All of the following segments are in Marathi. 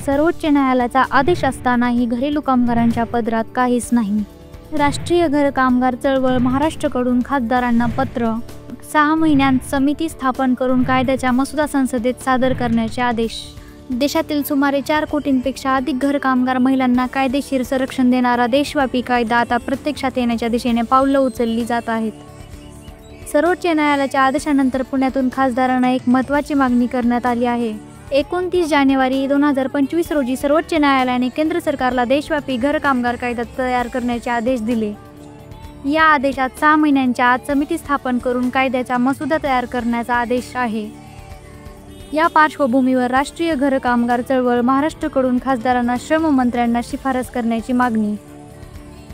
सर्वोच्च न्यायालयाचा आदेश असतानाही घरेलू कामगारांच्या पदरात काहीच नाही। राष्ट्रीय घर कामगार चळवळ महाराष्ट्रकडून खासदारांना पत्र, 6 महिन्यांत समिती स्थापन करून कायद्याचा मसुदा संसदेत सादर करण्याचे आदेश। देशातील सुमारे 4 कोटींपेक्षा अधिक घर कामगार महिलांना कायदेशीर संरक्षण देणारा देशव्यापी कायदा आता प्रत्यक्षात येण्याच्या दिशेने पावलं उचलली जात आहेत। सर्वोच्च न्यायालयाच्या आदेशानंतर पुण्यातून खासदारांना एक महत्त्वाची मागणी करण्यात आली आहे। 29 जानेवारी 2025 रोजी सर्वोच्च न्यायालयाने केंद्र सरकारला देशव्यापी घर कामगार कायदा तयार करण्याचे आदेश दिले। या आदेशात 6 महिन्यांच्या आत समिती स्थापन करून कायद्याचा मसुदा तयार करण्याचा आदेश आहे। या पार्श्वभूमीवर राष्ट्रीय घर कामगार चळवळ महाराष्ट्रकडून खासदारांना श्रम मंत्र्यांना शिफारस करण्याची मागणी।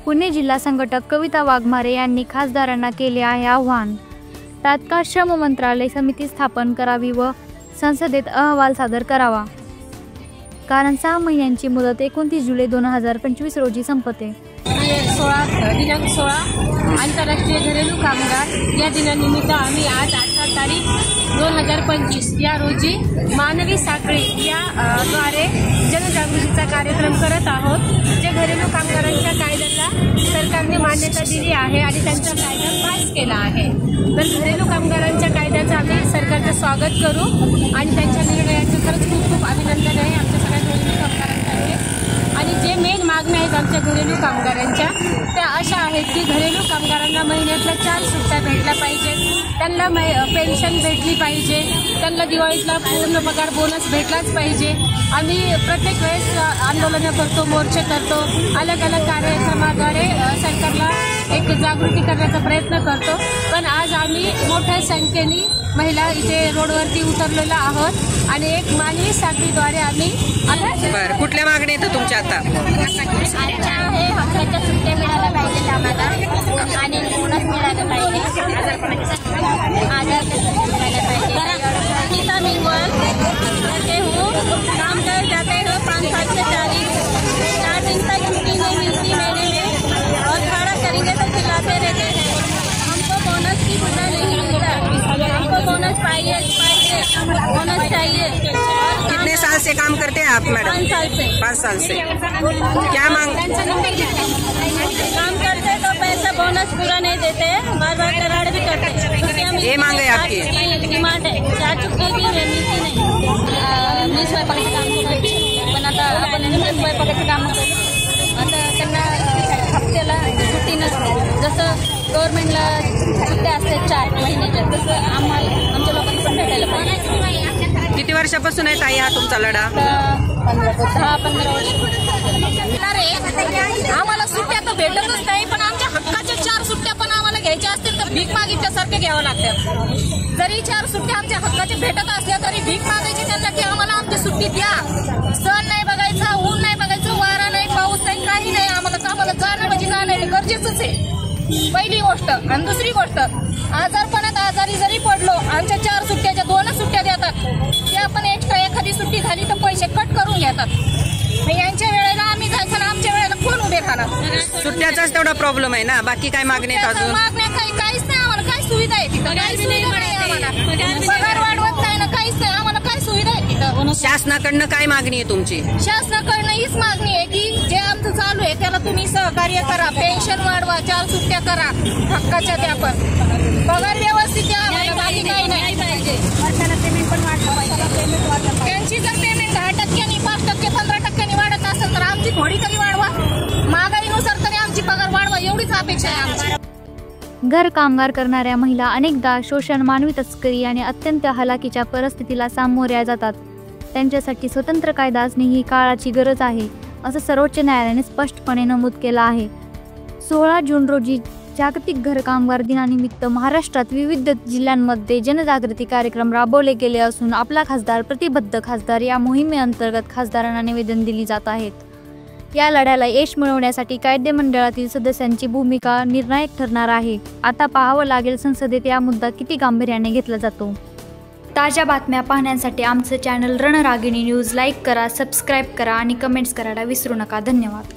पुणे जिल्हा संघटक कविता वाघमारे यांनी खासदारांना केले आहे आवाहन। तात्काळ श्रम मंत्रालय समिती स्थापन करावी व संसदेत अहवाल सादर करावा, कारण 6 महिन्यांची मुदत 29 जुलै 2025 रोजी संपते। दिनांक 16 आंतरराष्ट्रीय घरेलू कामगार या दिनानिमित्त आम्ही आज 18 तारीख 2025 या रोजी मानवी साखळी या द्वारे जनजागृतीचा कार्यक्रम करत आहोत। जे घरेलू कामगारांच्या कायद्याला सरकारने मान्यता दिली आहे आणि त्यांचा कायदा पास केला आहे, तर घरेलू कामगारांच्या कायद्याचं आम्ही सरकारचं स्वागत करू आणि त्यांच्या निर्णयाचं खरंच खूप खूप अभिनंदन आहे आमच्या सगळ्या घरेलू कामगारांसाठी। आणि जे मेन मागण्या आहेत आमच्या घरेलू कामगारांच्या त्या अशा आहेत की घरेलू कामगारांना महिन्यातल्या 4 सुट्ट्या भेटल्या पाहिजेत, त्यांना पेन्शन भेटली पाहिजे, त्यांना दिवाळीतला पूर्ण पगार बोनस भेटलाच पाहिजे। आम्ही प्रत्येक वेळेस आंदोलनं करतो, मोर्चे करतो, अलग अलग कार्यक्रमाद्वारे सरकारला एक जागृती करण्याचा प्रयत्न करतो, पण आज आम्ही मोठ्या संख्येने महिला इथे रोडवरती उतरलेलो आहोत आणि एक मानवी साखळीद्वारे आम्ही बरं कुठल्या मागण्या आहेत तुमच्या आता? आजच्या हे हक्काच्या सुट्ट्या मिळायला पाहिजेत आम्हाला आणि बोनस मिळायला पाहिजे, आजार मिळायला पाहिजे। गीता मिंगल कहते हो काम कर जाते हो 5 साल से 4 दिन तक छुट्टी नहीं मिलती महीने में और खड़ा करेंगे तो चिल्लाते रहते हैं। हमको बोनस की सुविधा नहीं मिलता, हमको बोनस चाहिए, बोनस चाहिए। कितने साल से काम करते हैं आप मैडम? 5 साल से। 5 साल से क्या मांग? काम करते तो पैसा बोनस पूरा नहीं देते, बार बार करार भी करते। ये मांग है आपकी? डिमांड है 4 छुट्टी भी मिलती नहीं। मी स्वयंपाकाचं काम करते, पण आता आपण स्वयंपाकाचं काम करतो, आता त्यांना हप्त्याला सुट्टी नसते। जसं गव्हर्नमेंटला सुट्ट्या असते 4 महिन्याच्या, तसं आम्हाला आमच्या लोकांना पण भेटायला पाहिजे। किती वर्षापासून आहे ताई हा तुमचा लढा? 10-15 वर्ष। आम्हाला सुट्ट्या तर भेटतच नाही, पण आमच्या हक्काच्या 4 सुट्ट्या पण आम्हाला घ्यायच्या असतील तर भीक मागितल्यासारखे घ्यावं लागतात। जरी 4 सुट्ट्या आमच्या हक्काच्या भेटत असल्या तरी भीक मागायची त्यांना की आम्हाला आमची सुट्टी द्या। सण नाही बघायचा, ऊन नाही बघायचं, वारा नाही, पाऊस नाही, काही नाही, आम्हाला कामाला जाणं म्हणजे जाणं गरजेचंच आहे पहिली गोष्ट। आणि दुसरी गोष्ट, आजारपणात आजारी जरी पडलो आमच्या 4 सुट्ट्याच्या 2 सुट्ट्या देतात, ते आपण एक्स्ट्रा एखादी सुट्टी झाली तर पैसे कट करून घेतात। यांच्या वेळेला आम्ही जायचं ना, आमच्या वेळेला कोण उभे राहणार? सुट्ट्याचाच तेवढा प्रॉब्लेम आहे ना, बाकी काय मागणी आहेत अजून? मागण्या काहीच नाही, आम्हाला काय सुविधा आहे तिथं? काही सुविधा नाही आम्हाला, पगार वाढवत नाही ना, काहीच नाही आम्हाला, काय सुविधा आहे तिथं? शासनाकडनं काय मागणी आहे तुमची? शासनाकडनं हीच मागणी आहे की जे आमचं चालू आहे त्याला तुम्ही सहकार्य करा, पेन्शन वाढवा, 4 सुट्ट्या करा, हक्काच्या द्या, पण पगार व्यवस्थित द्या आम्हाला, बाकी काही नाही पाहिजे। पेमेंट पण वाढलं पाहिजे, त्यांची जर पेमेंट 10%, 5%, 15% वाढत असेल तर आमची थोडी तरी वाढवा, महागाईनुसार तरी आमची पगार वाढवा, एवढीच अपेक्षा आहे आमची। घर कामगार करणाऱ्या महिला अनेकदा शोषण, मानवी तस्करी आणि अत्यंत हलाखीच्या परिस्थितीला सामोऱ्या जातात। त्यांच्यासाठी स्वतंत्र कायदा असणे ही काळाची गरज आहे, असं सर्वोच्च न्यायालयाने स्पष्टपणे नमूद केलं आहे। 16 जून रोजी जागतिक घर कामगार दिनानिमित्त महाराष्ट्रात विविध जिल्ह्यांमध्ये जनजागृती कार्यक्रम राबवले गेले असून आपला खासदार प्रतिबद्ध खासदार या मोहिमेअंतर्गत खासदारांना निवेदन दिली जात आहेत। या लढ्याला यश मिळवण्यासाठी कायदेमंडळातील सदस्यांची भूमिका निर्णायक ठरणार आहे। आता पाहावं लागेल संसदेत या मुद्दा किती गांभीर्याने घेतला जातो। ताज्या बातम्या पाहण्यासाठी आमचं चॅनल रणरागिणी न्यूज लाईक करा, सबस्क्राईब करा आणि कमेंट्स करायला विसरू नका। धन्यवाद।